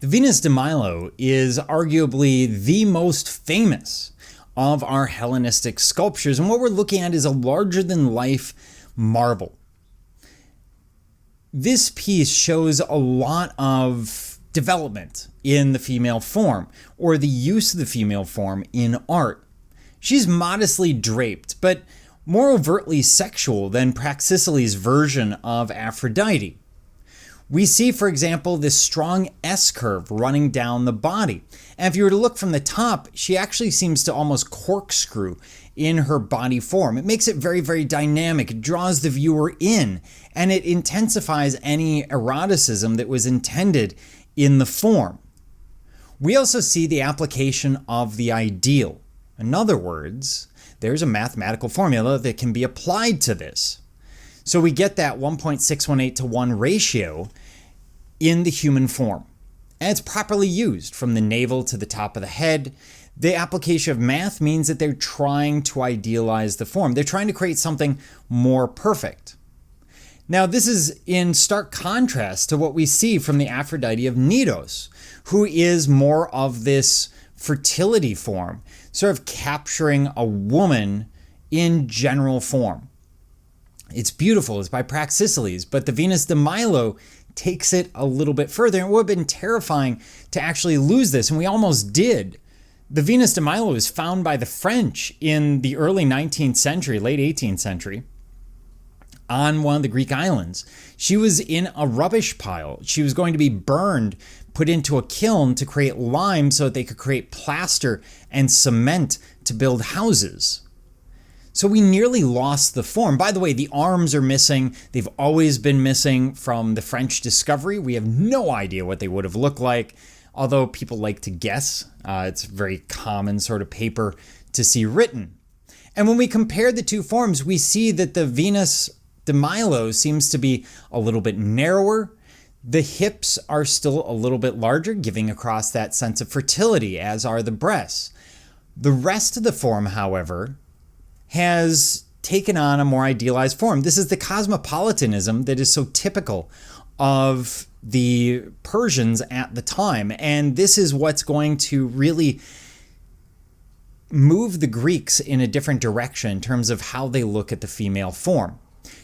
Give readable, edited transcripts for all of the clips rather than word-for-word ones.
The Venus de Milo is arguably the most famous of our Hellenistic sculptures, and what we're looking at is a larger-than-life marble. This piece shows a lot of development in the female form, or the use of the female form in art. She's modestly draped, but more overtly sexual than Praxiteles' version of Aphrodite. We see, for example, this strong S-curve running down the body. And if you were to look from the top, she actually seems to almost corkscrew in her body form. It makes it very, very dynamic. It draws the viewer in, and it intensifies any eroticism that was intended in the form. We also see the application of the ideal. In other words, there's a mathematical formula that can be applied to this. So we get that 1.618 to 1 ratio in the human form. And it's properly used from the navel to the top of the head. The application of math means that they're trying to idealize the form. They're trying to create something more perfect. Now, this is in stark contrast to what we see from the Aphrodite of Knidos, who is more of this fertility form, sort of capturing a woman in general form. It's beautiful, it's by Praxiteles, but the Venus de Milo takes it a little bit further. And it would have been terrifying to actually lose this, and we almost did. The Venus de Milo was found by the French in the early 19th century, late 18th century, on one of the Greek islands. She was in a rubbish pile. She was going to be burned, put into a kiln to create lime so that they could create plaster and cement to build houses. So we nearly lost the form. By the way, the arms are missing. They've always been missing from the French discovery. We have no idea what they would have looked like, although people like to guess. It's a very common sort of paper to see written. And when we compare the two forms, we see that the Venus de Milo seems to be a little bit narrower. The hips are still a little bit larger, giving across that sense of fertility, as are the breasts. The rest of the form, however, has taken on a more idealized form. This is the cosmopolitanism that is so typical of the Persians at the time. And this is what's going to really move the Greeks in a different direction in terms of how they look at the female form.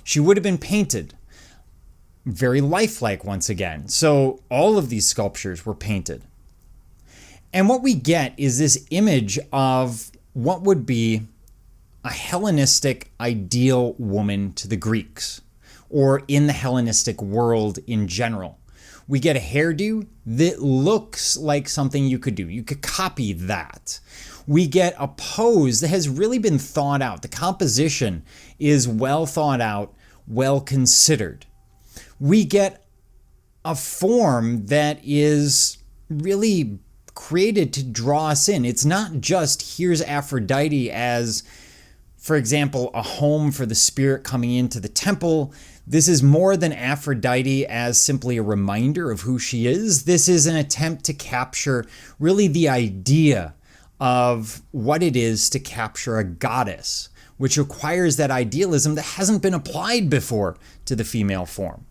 She would have been painted very lifelike once again. So all of these sculptures were painted. And what we get is this image of what would be a Hellenistic ideal woman to the Greeks, or in the Hellenistic world in general. We get a hairdo that looks like something you could do. You could copy that. We get a pose that has really been thought out. The composition is well thought out, well considered. We get a form that is really created to draw us in. It's not just here's Aphrodite as, for example, a home for the spirit coming into the temple. This is more than Aphrodite as simply a reminder of who she is. This is an attempt to capture really the idea of what it is to capture a goddess, which requires that idealism that hasn't been applied before to the female form.